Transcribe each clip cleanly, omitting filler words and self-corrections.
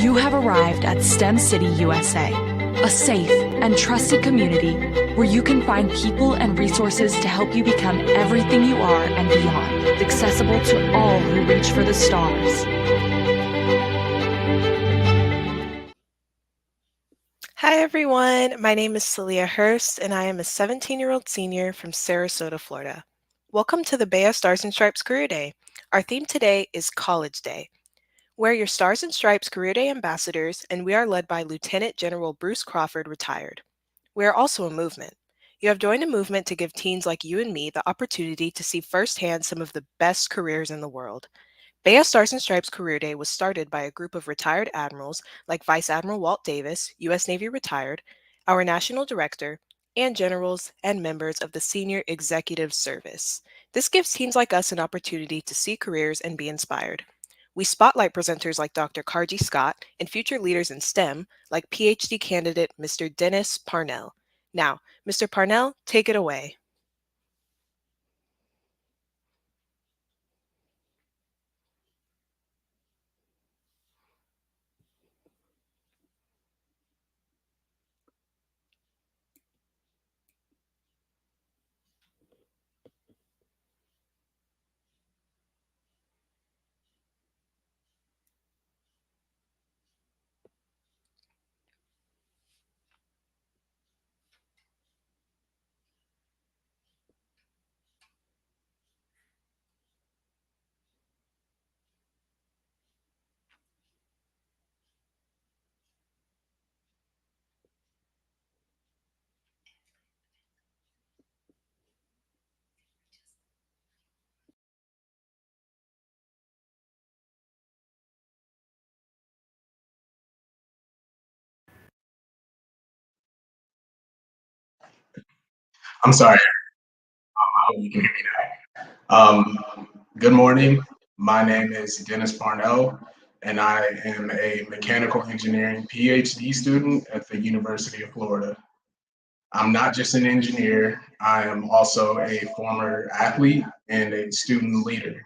You have arrived at STEM City USA, a safe and trusted community where you can find people and resources to help you become everything you are and beyond, accessible to all who reach for the stars. Hi everyone, my name is Celia Hurst and I am a 17-year-old senior from Sarasota, Florida. Welcome to the BEYA Stars and Stripes Career Day. Our theme today is College Day. We're your Stars and Stripes Career Day ambassadors and we are led by Lieutenant General Bruce Crawford, retired. We are also a movement. You have joined a movement to give teens like you and me the opportunity to see firsthand some of the best careers in the world. BEYA Stars and Stripes Career Day was started by a group of retired admirals like Vice Admiral Walt Davis, U.S. Navy retired, our national director, and generals and members of the Senior Executive Service. This gives teens like us an opportunity to see careers and be inspired. We spotlight presenters like Dr. Carjie Scott and future leaders in STEM like PhD candidate Mr. Dennis Parnell. Now, Mr. Parnell, take it away. I'm sorry. I hope you can hear me now. Good morning. My name is Dennis Parnell, and I am a mechanical engineering PhD student at the University of Florida. I'm not just an engineer, I am also a former athlete and a student leader.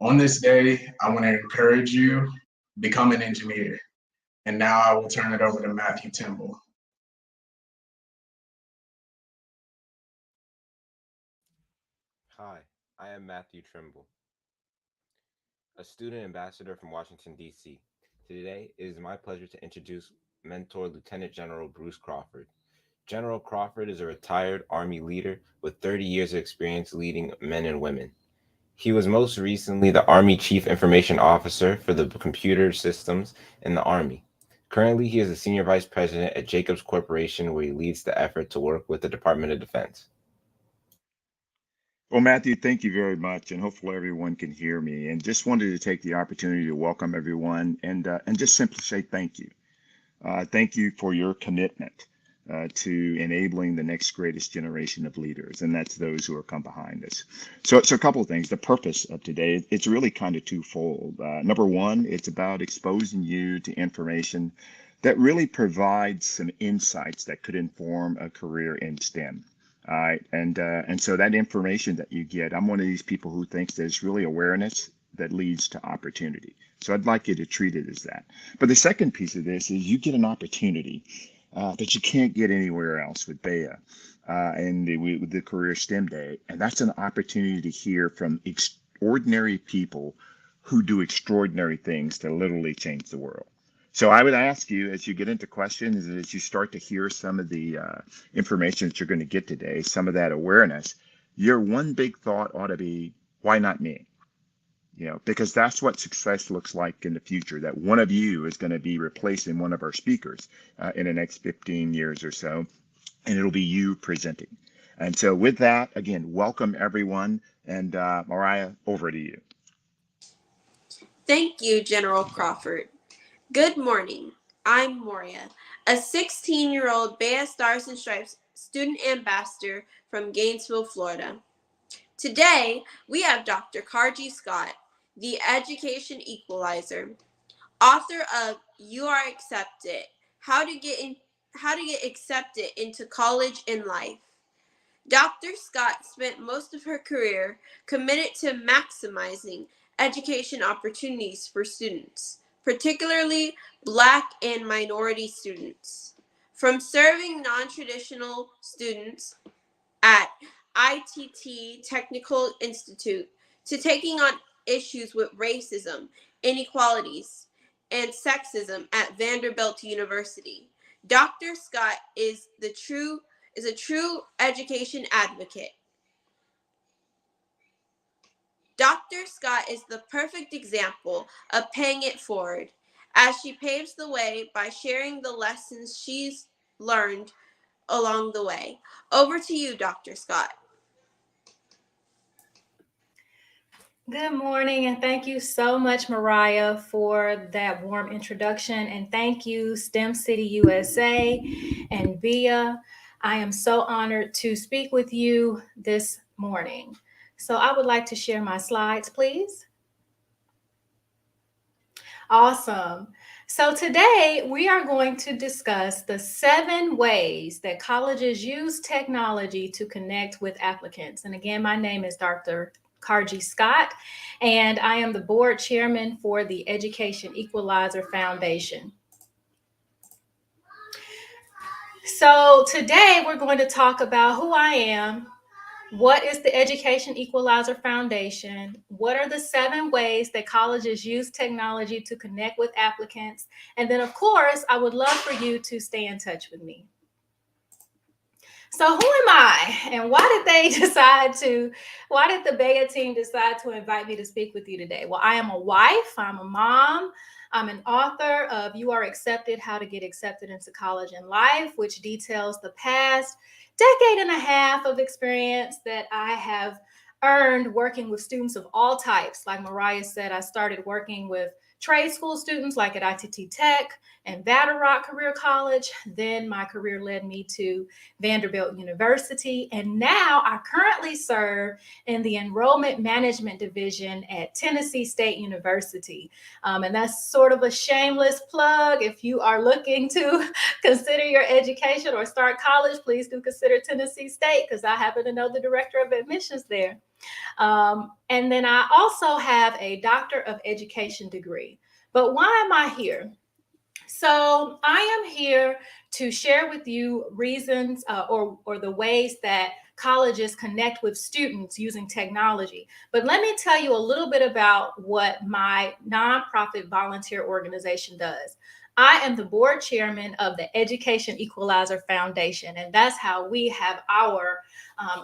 On this day, I want to encourage you, become an engineer. And now I will turn it over to Matthew Timble. Hi, I am Matthew Trimble, a student ambassador from Washington, D.C. Today, it is my pleasure to introduce Mentor Lieutenant General Bruce Crawford. General Crawford is a retired Army leader with 30 years of experience leading men and women. He was most recently the Army Chief Information Officer for the computer systems in the Army. Currently, he is a Senior Vice President at Jacobs Corporation, where he leads the effort to work with the Department of Defense. Well, Matthew, thank you very much, and hopefully everyone can hear me. And just wanted to take the opportunity to welcome everyone and just simply say thank you. Thank you for your commitment to enabling the next greatest generation of leaders, and that's those who are come behind us. So it's a couple of things. The purpose of today, it's really kind of twofold. Number one, it's about exposing you to information that really provides some insights that could inform a career in STEM. All right, and so that information that you get, I'm one of these people who thinks there's really awareness that leads to opportunity. So I'd like you to treat it as that. But the second piece of this is you get an opportunity that you can't get anywhere else with BEYA and the Career STEM Day, and that's an opportunity to hear from extraordinary people who do extraordinary things to literally change the world. So I would ask you, as you get into questions, as you start to hear some of the information that you're going to get today, some of that awareness, your one big thought ought to be, why not me? You know, because that's what success looks like in the future, that one of you is going to be replacing one of our speakers in the next 15 years or so, and it'll be you presenting. And so with that, again, welcome everyone. And Mariah, over to you. Thank you, General Crawford. Good morning. I'm Moria, a 16-year-old BEYA Stars and Stripes student ambassador from Gainesville, Florida. Today, we have Dr. Carjie Scott, the Education Equalizer, author of You Are Accepted, How to Get Accepted into College and Life. Dr. Scott spent most of her career committed to maximizing education opportunities for students particularly Black and minority students. From serving non-traditional students at ITT Technical Institute to taking on issues with racism, inequalities, and sexism at Vanderbilt University, Dr. Scott is a true education advocate. Dr. Scott is the perfect example of paying it forward as she paves the way by sharing the lessons she's learned along the way. Over to you, Dr. Scott. Good morning, and thank you so much, Mariah, for that warm introduction. And thank you, STEM City USA and BEYA. I am so honored to speak with you this morning. So I would like to share my slides, please. Awesome. So today we are going to discuss the 7 ways that colleges use technology to connect with applicants. And again, my name is Dr. Carjie Scott, and I am the board chairman for the Education Equalizer Foundation. So today we're going to talk about who I am, what is the Education Equalizer Foundation, what are the 7 ways that colleges use technology to connect with applicants, and then of course, I would love for you to stay in touch with me. So who am I, and why did the BEYA team decide to invite me to speak with you today? Well, I am a wife, I'm a mom, I'm an author of You Are Accepted, How to Get Accepted into College and Life, which details the past decade and a half of experience that I have earned working with students of all types. Like Mariah said, I started working with trade school students like at ITT Tech and Battle Rock Career College. Then my career led me to Vanderbilt University. And now I currently serve in the Enrollment Management Division at Tennessee State University. And that's sort of a shameless plug. If you are looking to consider your education or start college, please do consider Tennessee State, because I happen to know the director of admissions there. And then I also have a Doctor of Education degree. But why am I here? So I am here to share with you reasons or the ways that colleges connect with students using technology. But let me tell you a little bit about what my nonprofit volunteer organization does. I am the board chairman of the Education Equalizer Foundation, and that's how we have our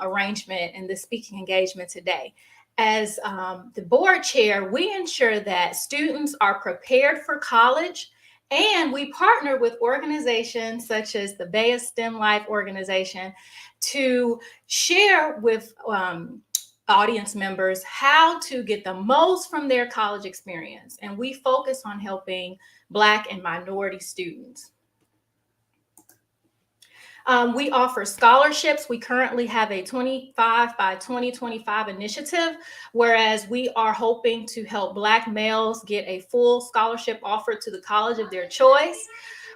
arrangement in this speaking engagement today. As the board chair, we ensure that students are prepared for college, and we partner with organizations such as the BEYA STEM Life organization to share with audience members how to get the most from their college experience. And we focus on helping Black and minority students. We offer scholarships. We currently have a 25 by 2025 initiative, whereas we are hoping to help Black males get a full scholarship offered to the college of their choice.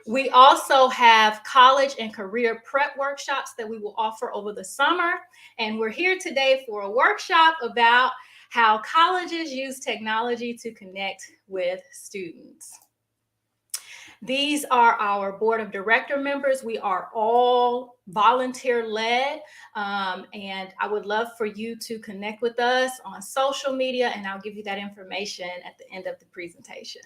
We also have college and career prep workshops that we will offer over the summer. And we're here today for a workshop about how colleges use technology to connect with students. These are our board of director members. We are all volunteer led, and I would love for you to connect with us on social media, and I'll give you that information at the end of the presentation.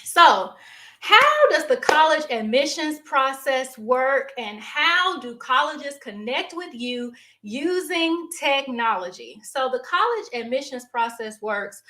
So, how does the college admissions process work, and how do colleges connect with you using technology? So the college admissions process works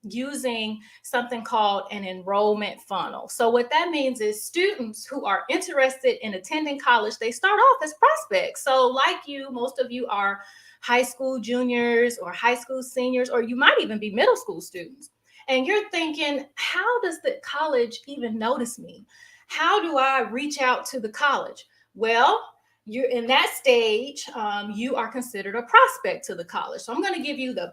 using something called an enrollment funnel. So what that means is students who are interested in attending college, they start off as prospects. So like you, most of you are high school juniors or high school seniors, or you might even be middle school students. And you're thinking, how does the college even notice me? How do I reach out to the college? Well, you're in that stage, you are considered a prospect to the college. So I'm going to give you the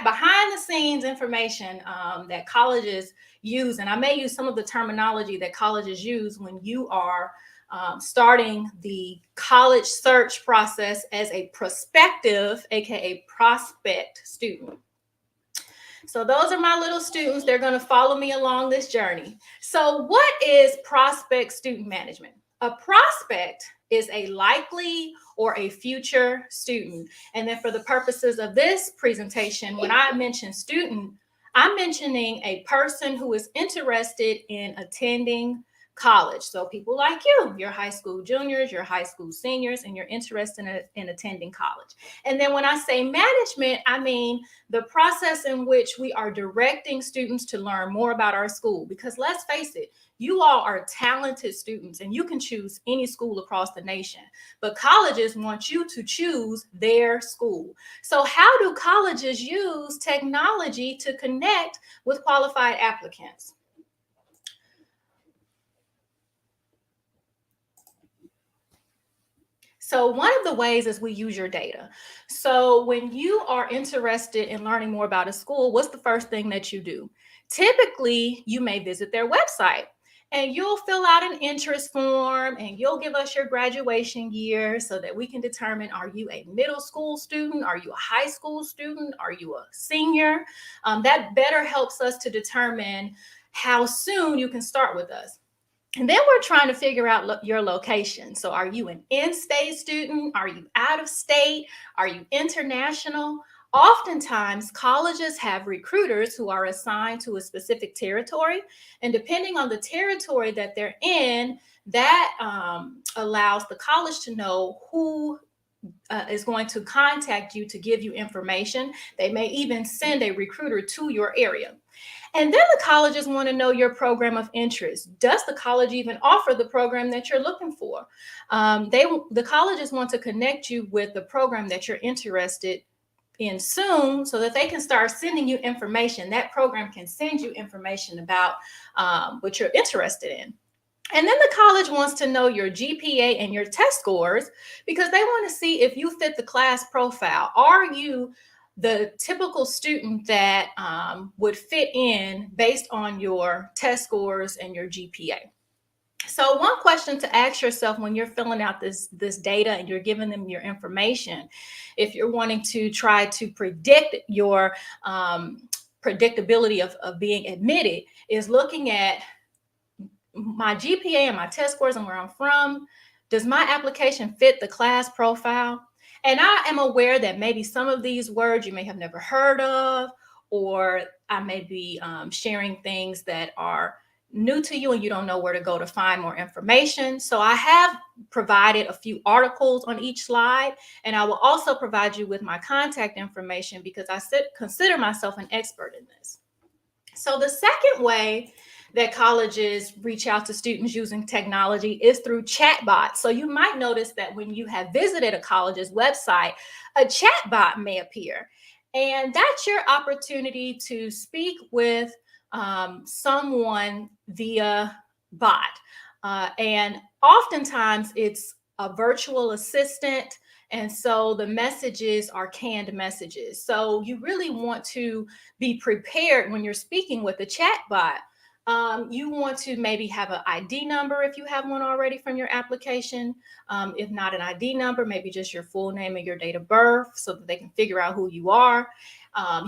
behind the scenes information that colleges use. And I may use some of the terminology that colleges use when you are starting the college search process as a prospective, AKA prospect student. So those are my little students. They're going to follow me along this journey. So what is prospect student management? A prospect is a likely or a future student. And then for the purposes of this presentation, when I mention student, I'm mentioning a person who is interested in attending college. So people like you, you're high school juniors, you're high school seniors, and you're interested in attending college. And then when I say management, I mean the process in which we are directing students to learn more about our school. Because let's face it, you all are talented students and you can choose any school across the nation, but colleges want you to choose their school. So how do colleges use technology to connect with qualified applicants? So one of the ways is we use your data. So when you are interested in learning more about a school, what's the first thing that you do? Typically, you may visit their website and you'll fill out an interest form and you'll give us your graduation year so that we can determine, are you a middle school student? Are you a high school student? Are you a senior? That better helps us to determine how soon you can start with us. And then we're trying to figure out your location. So are you an in-state student? Are you out of state? Are you international? Oftentimes, colleges have recruiters who are assigned to a specific territory. And depending on the territory that they're in, that allows the college to know who is going to contact you to give you information. They may even send a recruiter to your area. And then the colleges want to know your program of interest. Does the college even offer the program that you're looking for? The colleges want to connect you with the program that you're interested in soon so that they can start sending you information. That program can send you information about what you're interested in. And then the college wants to know your GPA and your test scores because they want to see if you fit the class profile. Are you the typical student that would fit in based on your test scores and your GPA? So one question to ask yourself when you're filling out this data and you're giving them your information, if you're wanting to try to predict your predictability of being admitted, is looking at my GPA and my test scores and where I'm from. Does my application fit the class profile? And I am aware that maybe some of these words you may have never heard of, or I may be sharing things that are new to you and you don't know where to go to find more information. So I have provided a few articles on each slide, and I will also provide you with my contact information because I consider myself an expert in this. So the second way that colleges reach out to students using technology is through chatbots. So you might notice that when you have visited a college's website, a chatbot may appear. And that's your opportunity to speak with someone via bot. And oftentimes it's a virtual assistant. And so the messages are canned messages. So you really want to be prepared when you're speaking with a chatbot. You want to maybe have an ID number if you have one already from your application. If not an ID number, maybe just your full name and your date of birth so that they can figure out who you are.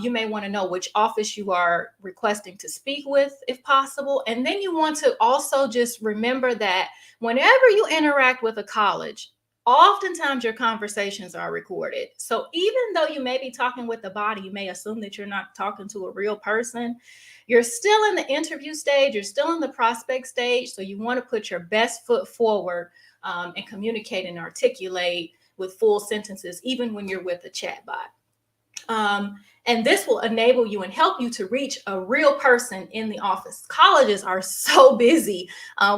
You may want to know which office you are requesting to speak with, if possible. And then you want to also just remember that whenever you interact with a college, oftentimes your conversations are recorded. So even though you may be talking with the body, you may assume that you're not talking to a real person. You're still in the interview stage, you're still in the prospect stage. So you want to put your best foot forward and communicate and articulate with full sentences, even when you're with a chatbot. And this will enable you and help you to reach a real person in the office. Colleges are so busy.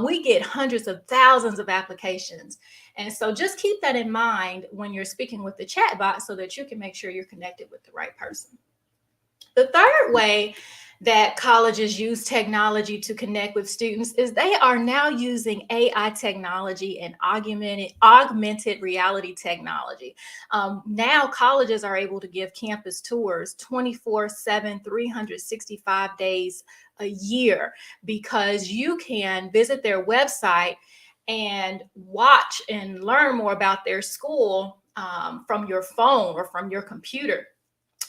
We get hundreds of thousands of applications. And so just keep that in mind when you're speaking with the chatbot so that you can make sure you're connected with the right person. The third way that colleges use technology to connect with students is they are now using AI technology and augmented reality technology. Now colleges are able to give campus tours 24/7, 365 days a year because you can visit their website and watch and learn more about their school from your phone or from your computer.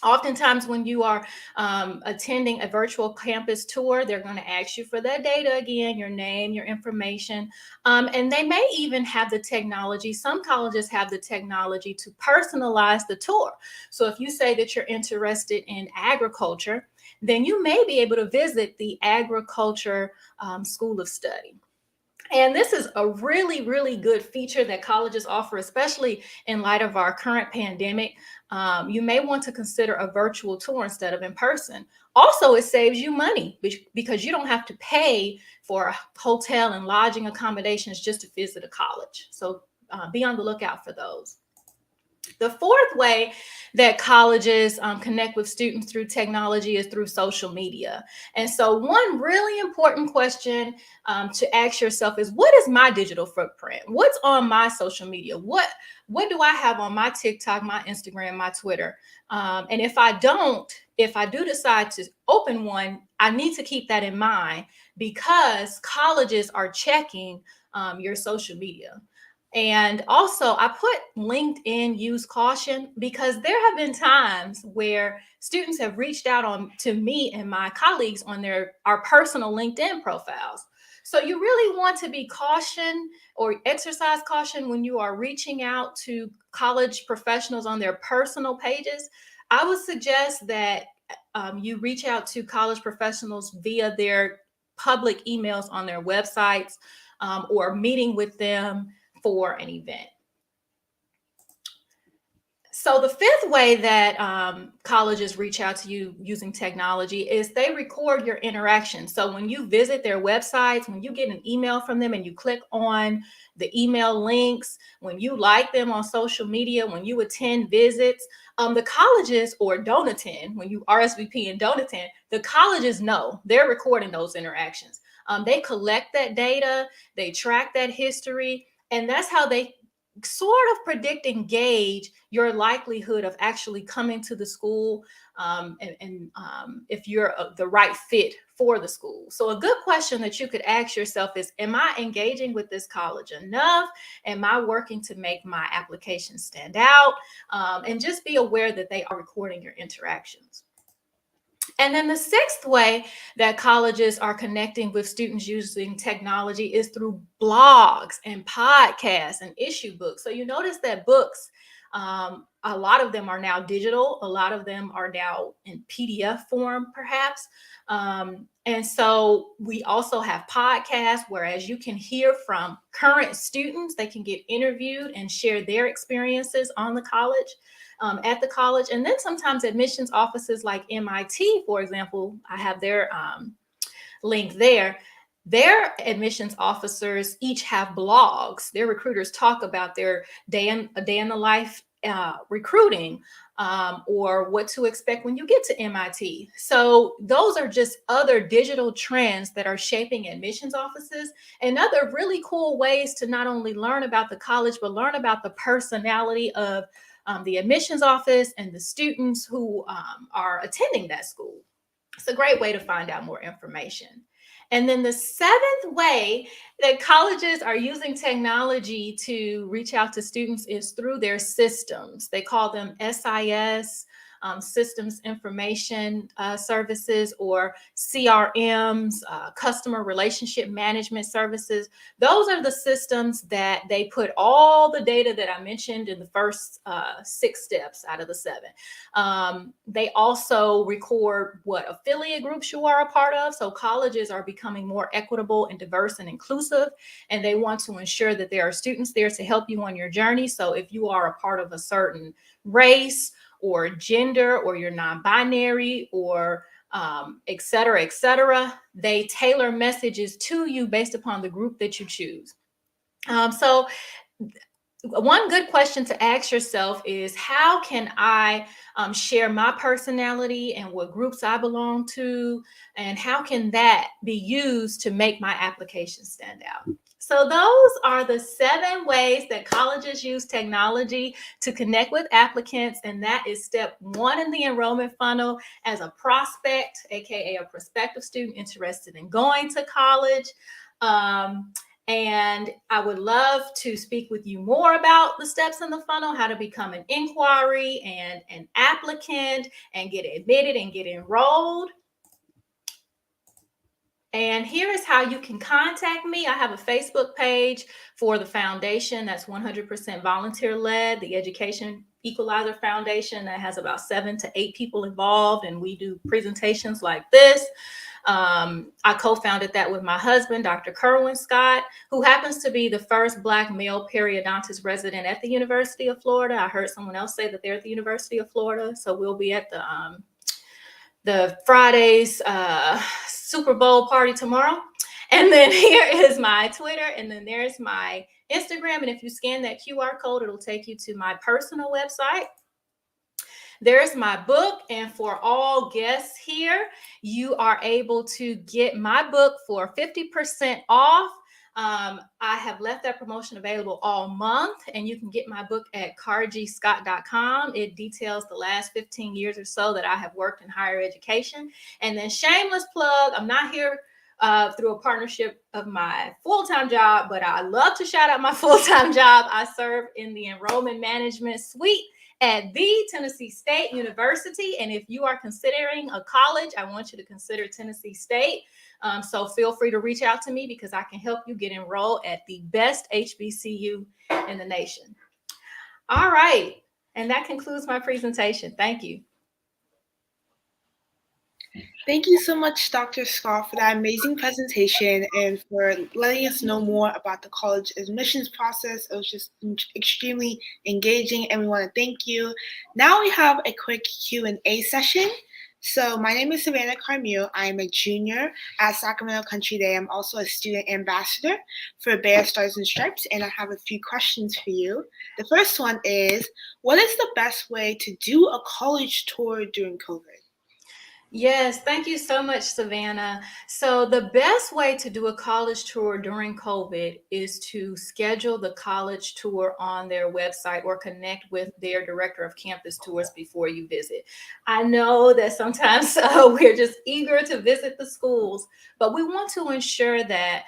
Oftentimes when you are attending a virtual campus tour, they're going to ask you for that data again, your name, your information, and they may even have the technology. Some colleges have the technology to personalize the tour. So if you say that you're interested in agriculture, then you may be able to visit the agriculture school of study. And this is a really, really good feature that colleges offer, especially in light of our current pandemic. You may want to consider a virtual tour instead of in person. Also, it saves you money because you don't have to pay for hotel and lodging accommodations just to visit a college. So be on the lookout for those. The fourth way that colleges connect with students through technology is through social media. And so one really important question to ask yourself is, what is my digital footprint? What's on my social media? What do I have on my TikTok, my Instagram, my Twitter? And if I do decide to open one, I need to keep that in mind because colleges are checking your social media. And also, I put LinkedIn use caution because there have been times where students have reached out to me and my colleagues on our personal LinkedIn profiles. So you really want to be caution or exercise caution when you are reaching out to college professionals on their personal pages. I would suggest that you reach out to college professionals via their public emails on their websites or meeting with them for an event. So the fifth way that colleges reach out to you using technology is they record your interaction. So when you visit their websites, when you get an email from them and you click on the email links, when you like them on social media, when you attend visits, the colleges, or don't attend, when you RSVP and don't attend, the colleges know they're recording those interactions. They collect that data, they track that history, and that's how they sort of predict and gauge your likelihood of actually coming to the school and if you're the right fit for the school. So a good question that you could ask yourself is, am I engaging with this college enough? Am I working to make my application stand out? And just be aware that they are recording your interactions. And then the sixth way that colleges are connecting with students using technology is through blogs and podcasts and issue books. So you notice that books, a lot of them are now digital. A lot of them are now in PDF form, perhaps. And so we also have podcasts, whereas you can hear from current students. They can get interviewed and share their experiences on the college. At the college. And then sometimes admissions offices like MIT, for example, I have their link there. Their admissions officers each have blogs. Their recruiters talk about their day in the life recruiting or what to expect when you get to MIT. So those are just other digital trends that are shaping admissions offices and other really cool ways to not only learn about the college, but learn about the personality of the admissions office and the students who are attending that school. It's a great way to find out more information. And then the seventh way that colleges are using technology to reach out to students is through their systems. They call them SIS, systems information services, or CRMs, customer relationship management services. Those are the systems that they put all the data that I mentioned in the first 6 steps out of the 7. They also record what affiliate groups you are a part of. So colleges are becoming more equitable and diverse and inclusive, and they want to ensure that there are students there to help you on your journey. So if you are a part of a certain race or gender, or you're non-binary, or et cetera, they tailor messages to you based upon the group that you choose. So one good question to ask yourself is, how can I share my personality and what groups I belong to, and how can that be used to make my application stand out? So those are the 7 ways that colleges use technology to connect with applicants, and that is step 1 in the enrollment funnel as a prospect, aka a prospective student interested in going to college. And I would love to speak with you more about the steps in the funnel, how to become an inquiry and an applicant and get admitted and get enrolled. And here is how you can contact me. I have a Facebook page for the foundation that's 100% volunteer led, the Education Equalizer Foundation, that has about 7 to 8 people involved, and we do presentations like this. I co-founded that with my husband, Dr. Carjie Scott, who happens to be the first Black male periodontist resident at the University of Florida. I heard someone else say that they're at the University of Florida, so we'll be at the Friday's Super Bowl party tomorrow. And then here is my Twitter, and then there's my Instagram. And if you scan that QR code, it'll take you to my personal website. There's my book. And for all guests here, you are able to get my book for 50% off. I have left that promotion available all month, and you can get my book at carjiescott.com. It details the last 15 years or so that I have worked in higher education. And then shameless plug, I'm not here through a partnership of my full-time job, but I love to shout out my full-time job. I serve in the enrollment management suite at the Tennessee State University. And if you are considering a college, I want you to consider Tennessee State. So feel free to reach out to me because I can help you get enrolled at the best HBCU in the nation. All right. And that concludes my presentation. Thank you. Thank you so much, Dr. Scott, for that amazing presentation and for letting us know more about the college admissions process. It was just extremely engaging, and we want to thank you. Now we have a quick Q&A session. So my name is Savannah Carmille. I am a junior at Sacramento Country Day. I'm also a student ambassador for BEYA Stars and Stripes, and I have a few questions for you. The first one is, what is the best way to do a college tour during COVID? Yes, thank you so much, Savannah. So the best way to do a college tour during COVID is to schedule the college tour on their website or connect with their director of campus tours before you visit. I know that sometimes we're just eager to visit the schools, but we want to ensure that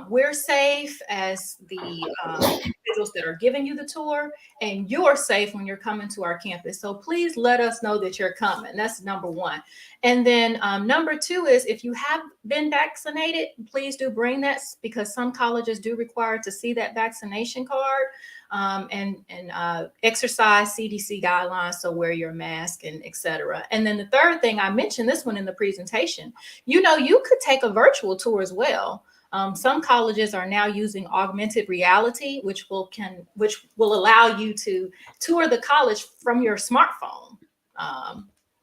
we're safe as the individuals that are giving you the tour, and you're safe when you're coming to our campus. So please let us know that you're coming. That's number one. And then number two is, if you have been vaccinated, please do bring that, because some colleges do require to see that vaccination card, and exercise CDC guidelines. So wear your mask and etc. And then the third thing, I mentioned this one in the presentation, you could take a virtual tour as well. Some colleges are now using augmented reality, which will allow you to tour the college from your smartphone.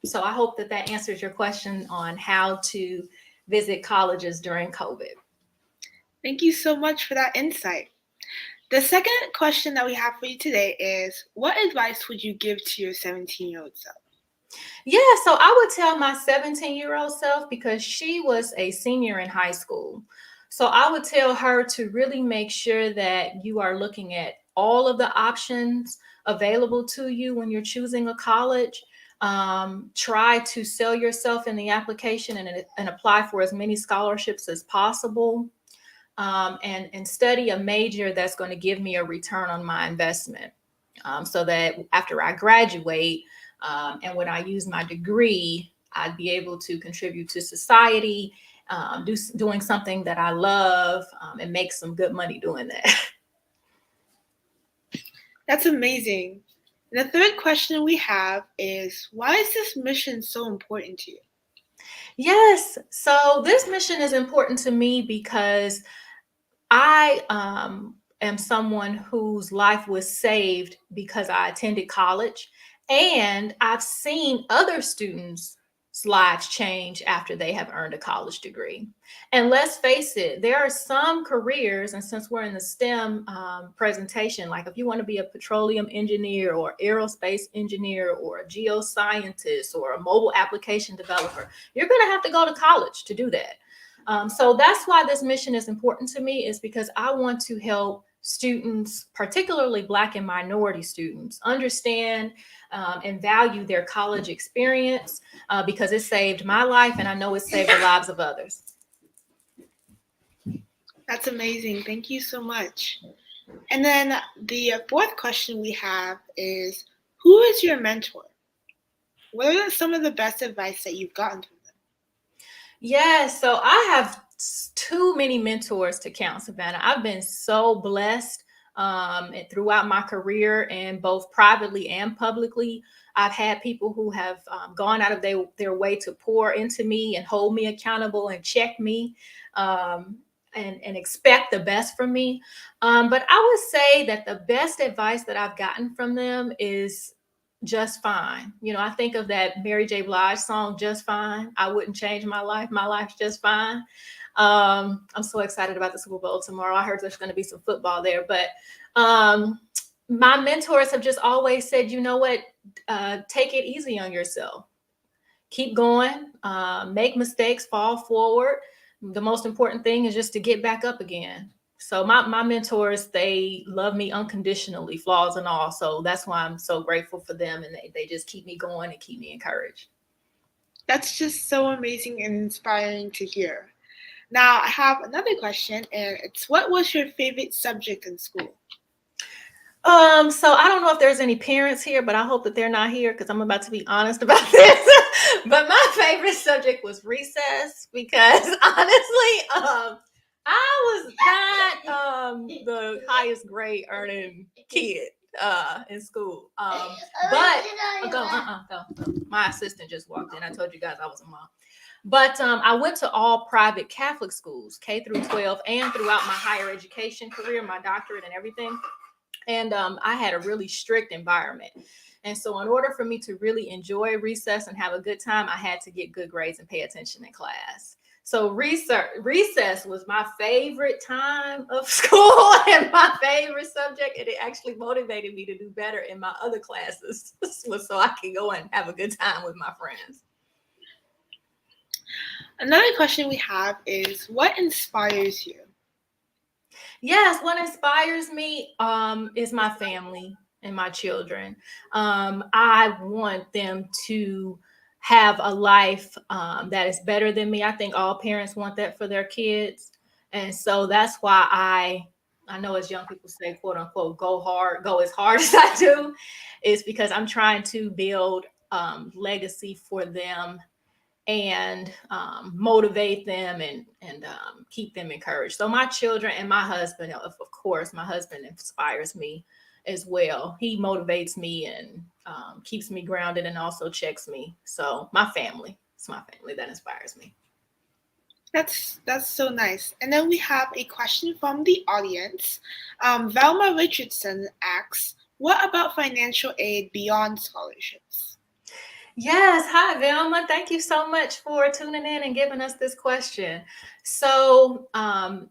So I hope that answers your question on how to visit colleges during COVID. Thank you so much for that insight. The second question that we have for you today is, what advice would you give to your 17-year-old self? Yeah, so I would tell my 17-year-old self, because she was a senior in high school. So I would tell her to really make sure that you are looking at all of the options available to you when you're choosing a college. Try to sell yourself in the application and apply for as many scholarships as possible. And study a major that's going to give me a return on my investment, so that after I graduate and when I use my degree, I'd be able to contribute to society, doing something that I love, and make some good money doing that. That's amazing. And the third question we have is, why is this mission so important to you? Yes, so this mission is important to me because I am someone whose life was saved because I attended college, and I've seen other students' lives change after they have earned a college degree. And let's face it, there are some careers, and since we're in the STEM presentation, like if you want to be a petroleum engineer or aerospace engineer or a geoscientist or a mobile application developer, you're going to have to go to college to do that. So that's why this mission is important to me, is because I want to help students, particularly Black and minority students, understand and value their college experience, because it saved my life, and I know it saved the lives of others. That's amazing. Thank you so much. And then the fourth question we have is, who is your mentor? What are some of the best advice that you've gotten from them? Yeah, so I have too many mentors to count, Savannah. I've been so blessed and throughout my career, and both privately and publicly. I've had people who have gone out of their way to pour into me and hold me accountable and check me and expect the best from me. But I would say that the best advice that I've gotten from them is just fine. You know, I think of that Mary J. Blige song, Just Fine. I wouldn't change my life. My life's just fine. I'm so excited about the Super Bowl tomorrow. I heard there's going to be some football there, but my mentors have just always said, you know what, take it easy on yourself. Keep going, make mistakes, fall forward. The most important thing is just to get back up again. So my mentors, they love me unconditionally, flaws and all. So that's why I'm so grateful for them. And they just keep me going and keep me encouraged. That's just so amazing and inspiring to hear. Now, I have another question, and it's, what was your favorite subject in school? So I don't know if there's any parents here, but I hope that they're not here because I'm about to be honest about this. But my favorite subject was recess because honestly, I was not the highest grade earning kid in school. But go. My assistant just walked in. I told you guys I was a mom. But I went to all private Catholic schools, K through 12, and throughout my higher education career, my doctorate and everything. And I had a really strict environment. And so in order for me to really enjoy recess and have a good time, I had to get good grades and pay attention in class. So recess was my favorite time of school and my favorite subject. And it actually motivated me to do better in my other classes so I can go and have a good time with my friends. Another question we have is, what inspires you? Yes, what inspires me is my family and my children. I want them to have a life that is better than me. I think all parents want that for their kids. And so that's why I know, as young people say, quote unquote, go as hard as I do, is because I'm trying to build legacy for them and motivate them and keep them encouraged. So my children and my husband, of course, my husband inspires me as well. He motivates me and keeps me grounded and also checks me. So my family, it's my family that inspires me. That's so nice. And then we have a question from the audience. Velma Richardson asks, what about financial aid beyond scholarships? Yes. Hi, Velma. Thank you so much for tuning in and giving us this question. So,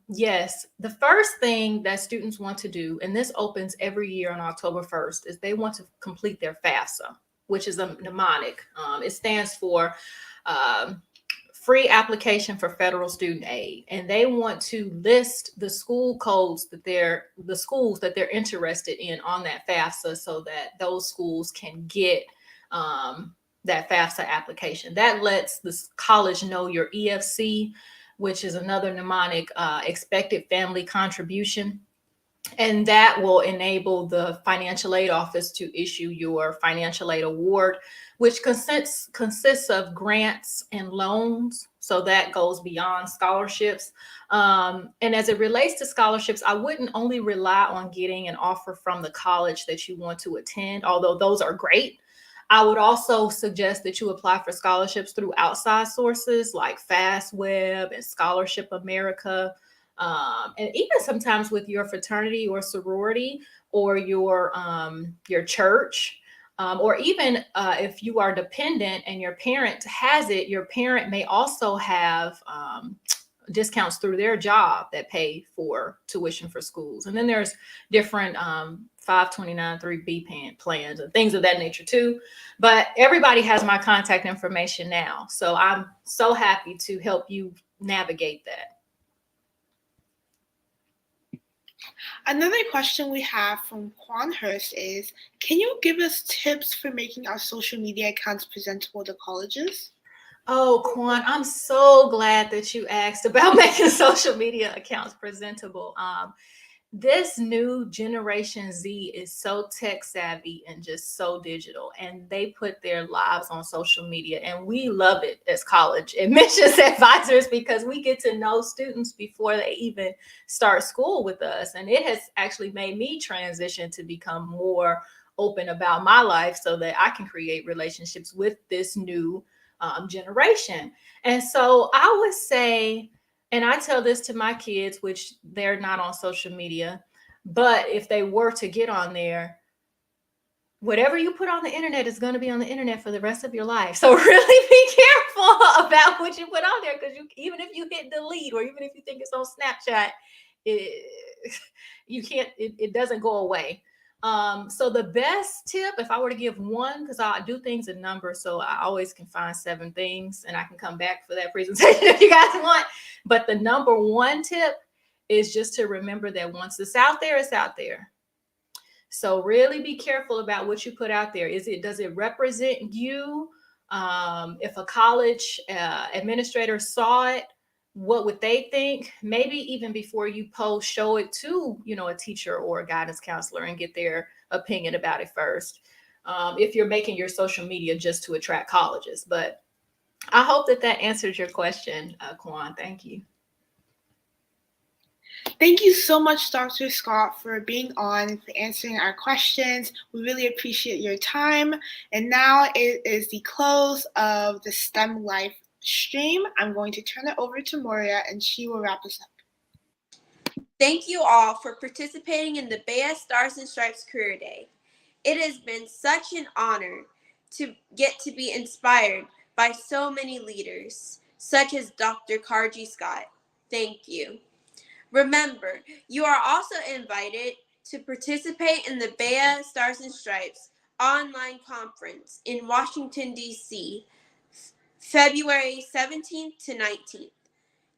yes, the first thing that students want to do, and this opens every year on October 1st, is they want to complete their FAFSA, which is a mnemonic. It stands for Free Application for Federal Student Aid. And they want to list the school codes that the schools that they're interested in on that FAFSA so that those schools can get that FAFSA application. That lets the college know your EFC, which is another mnemonic, expected family contribution. And that will enable the financial aid office to issue your financial aid award, which consists of grants and loans. So that goes beyond scholarships. And as it relates to scholarships, I wouldn't only rely on getting an offer from the college that you want to attend, although those are great. I would also suggest that you apply for scholarships through outside sources like FastWeb and Scholarship America, and even sometimes with your fraternity or sorority or your church, or even if you are dependent and your parent has it, your parent may also have discounts through their job that pay for tuition for schools. And then there's different 529 3B plans and things of that nature too. But everybody has my contact information now. So I'm so happy to help you navigate that. Another question we have from Quan Hurst is, can you give us tips for making our social media accounts presentable to colleges? Oh, Quan, I'm so glad that you asked about making social media accounts presentable. This new Generation Z is so tech savvy and just so digital, and they put their lives on social media, and we love it as college admissions advisors because we get to know students before they even start school with us. And it has actually made me transition to become more open about my life so that I can create relationships with this new generation. And so I would say, and I tell this to my kids, which they're not on social media, but if they were to get on there, whatever you put on the internet is going to be on the internet for the rest of your life. So really be careful about what you put on there, because even if you hit delete, or even if you think it's on Snapchat, it doesn't go away. So the best tip, if I were to give one, because I do things in numbers, so I always can find 7 things, and I can come back for that presentation if you guys want. But the number one tip is just to remember that once it's out there, it's out there. So really be careful about what you put out there. Does it represent you? If a college administrator saw it, what would they think? Maybe even before you post, show it to, a teacher or a guidance counselor and get their opinion about it first. If you're making your social media just to attract colleges. But I hope that answers your question, Quan. Thank you. Thank you so much, Dr. Scott, for being on and for answering our questions. We really appreciate your time. And now it is the close of the STEM Life stream. I'm going to turn it over to Moria, and she will wrap us up. Thank you all for participating in the BEYA Stars and Stripes Career Day. It has been such an honor to get to be inspired by so many leaders, such as Dr. Carjie Scott. Thank you. Remember, you are also invited to participate in the BEYA Stars and Stripes online conference in Washington, D.C., February 17th to 19th.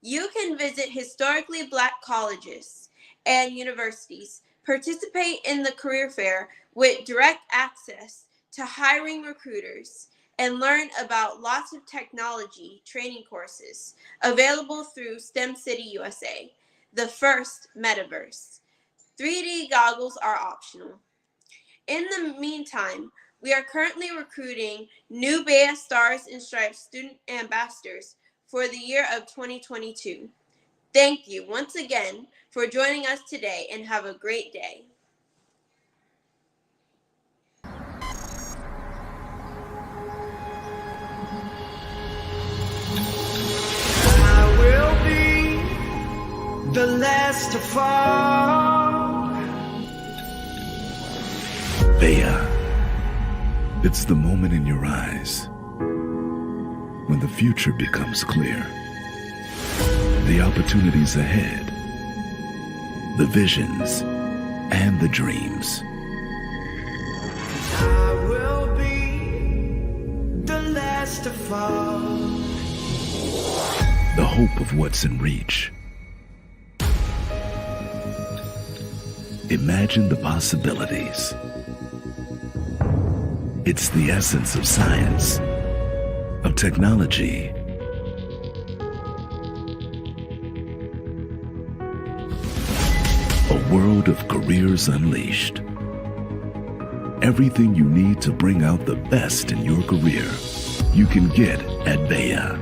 You can visit historically Black colleges and universities, participate in the career fair with direct access to hiring recruiters, and learn about lots of technology training courses available through STEM City USA, the first metaverse. 3D goggles are optional. In the meantime, we are currently recruiting new BEYA Stars and Stripes student ambassadors for the year of 2022. Thank you once again for joining us today, and have a great day. I will be the last to fall. BEYA. It's the moment in your eyes when the future becomes clear. The opportunities ahead, the visions, and the dreams. I will be the last to fall. The hope of what's in reach. Imagine the possibilities. It's the essence of science, of technology, a world of careers unleashed. Everything you need to bring out the best in your career, you can get at BEYA.